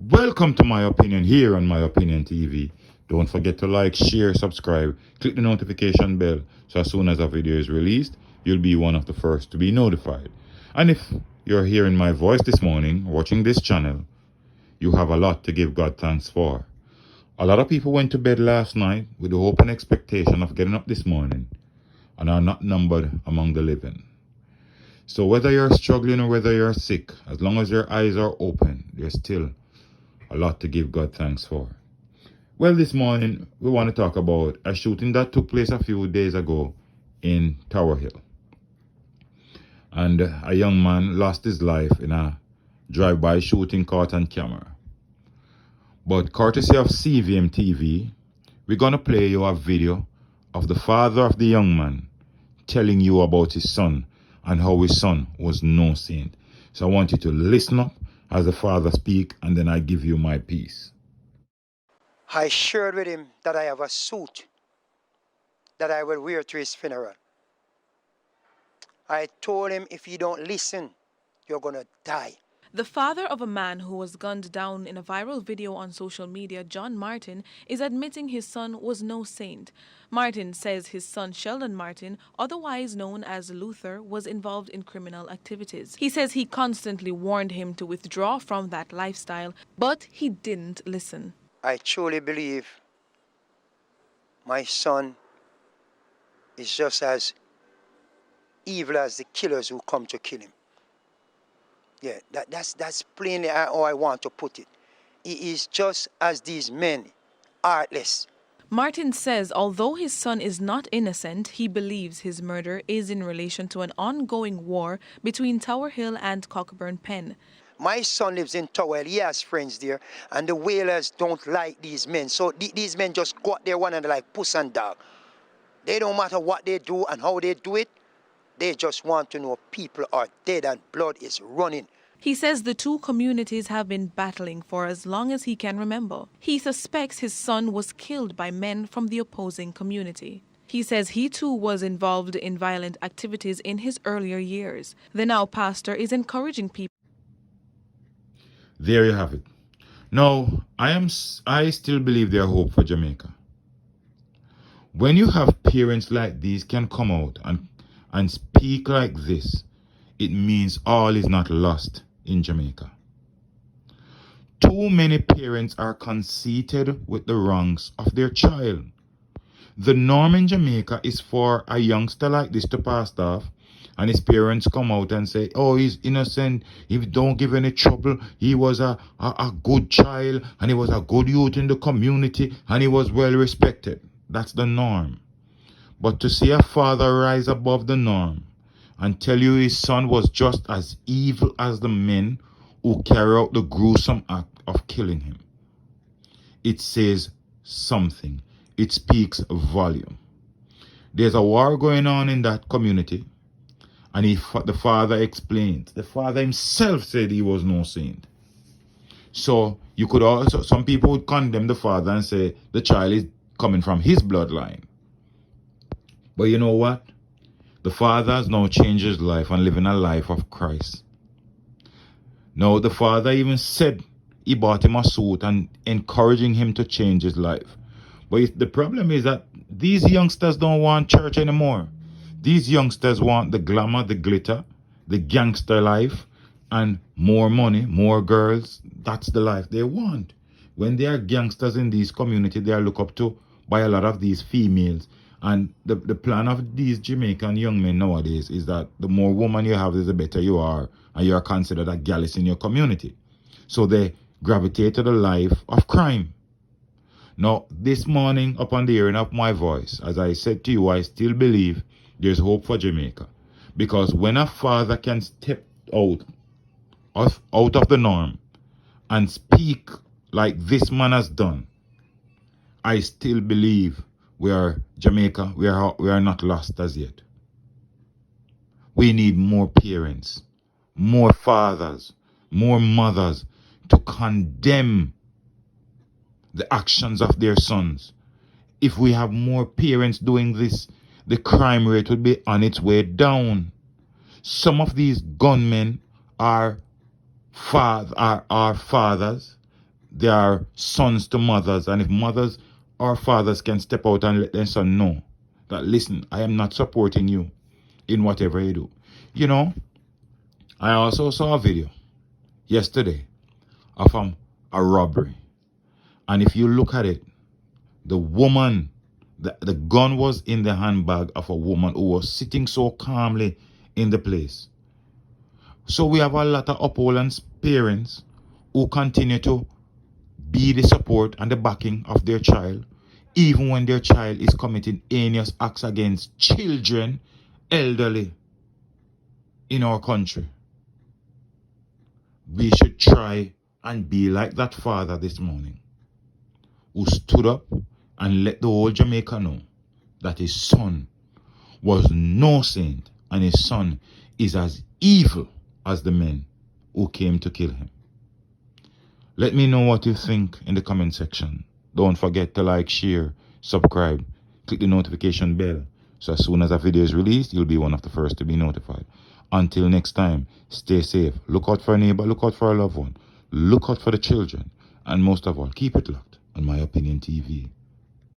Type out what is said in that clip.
Welcome to My Opinion here on My Opinion TV. Don't forget to like, share, subscribe, click the notification bell so as soon as a video is released, you'll be one of the first to be notified. And if you're hearing my voice this morning, watching this channel, you have a lot to give God thanks for. A lot of people went to bed last night with the hope and expectation of getting up this morning and are not numbered among the living. So whether you're struggling or whether you're sick, as long as your eyes are open, there's still a lot to give God thanks for. Well, this morning we want to talk about a shooting that took place a few days ago in Tower Hill. And a young man lost his life in a drive-by shooting caught on camera. But courtesy of CVM TV, we're going to play you a video of the father of the young man telling you about his son and how his son was no saint. So I want you to listen up as the father speak, and then I give you my piece. I shared with him that I have a suit that I will wear to his funeral. I told him if you don't listen, you're gonna die. The father of a man who was gunned down in a viral video on social media, Sheldon Martin, is admitting his son was no saint. Martin says his son Sheldon Martin, otherwise known as Luther, was involved in criminal activities. He says he constantly warned him to withdraw from that lifestyle, but he didn't listen. I truly believe my son is just as evil as the killers who come to kill him. Yeah, that's plainly how I want to put it. He is just as these men, heartless. Martin says although his son is not innocent, he believes his murder is in relation to an ongoing war between Tower Hill and Cockburn Pen. My son lives in Tower Hill. He has friends there, and the whalers don't like these men. So these men just go out there one another like puss and dog. They don't matter what they do and how they do it. They just want to know people are dead and blood is running. He says the two communities have been battling for as long as he can remember. He suspects his son was killed by men from the opposing community. He says he too was involved in violent activities in his earlier years. The now pastor is encouraging people. There you have it. Now, I still believe there's hope for Jamaica. When you have parents like these can come out and speak like this, it means all is not lost in Jamaica. Too many parents are conceited with the wrongs of their child. The norm in Jamaica is for a youngster like this to pass off, and his parents come out and say, oh, he's innocent, he don't give any trouble, he was a good child, and he was a good youth in the community, and he was well respected. That's the norm. But to see a father rise above the norm and tell you his son was just as evil as the men who carry out the gruesome act of killing him, it says something. It speaks volume. There's a war going on in that community, and the father explained. The father himself said he was no saint. So you could also, some people would condemn the father and say the child is coming from his bloodline. But you know what? The father has now changed his life and living a life of Christ. Now the father even said he bought him a suit and encouraging him to change his life. But the problem is that these youngsters don't want church anymore. These youngsters want the glamour, the glitter, the gangster life, and more money, more girls. That's the life they want. When they are gangsters in these communities, they are looked up to by a lot of these females. And the plan of these Jamaican young men nowadays is that the more women you have, the better you are, and you are considered a gallus in your community. So they gravitate to the life of crime. Now, this morning, upon the hearing of my voice, as I said to you, I still believe there's hope for Jamaica. Because when a father can step out of the norm and speak like this man has done, I still believe Jamaica, we are not lost as yet. We need more parents, more fathers, more mothers to condemn the actions of their sons. If we have more parents doing this, the crime rate would be on its way down. Some of these gunmen are fathers, they are sons to mothers, and if mothers or fathers can step out and let their son know that, listen, I am not supporting you in whatever you do. You know, I also saw a video yesterday of a robbery. And if you look at it, the woman, the gun was in the handbag of a woman who was sitting so calmly in the place. So we have a lot of upholds parents who continue to be the support and the backing of their child, even when their child is committing heinous acts against children, elderly in our country. We should try and be like that father this morning, who stood up and let the whole Jamaica know that his son was no saint and his son is as evil as the men who came to kill him. Let me know what you think in the comment section. Don't forget to like, share, subscribe, click the notification bell, so as soon as a video is released, you'll be one of the first to be notified. Until next time, stay safe. Look out for a neighbor, look out for a loved one, look out for the children, and most of all, keep it locked on My Opinion TV.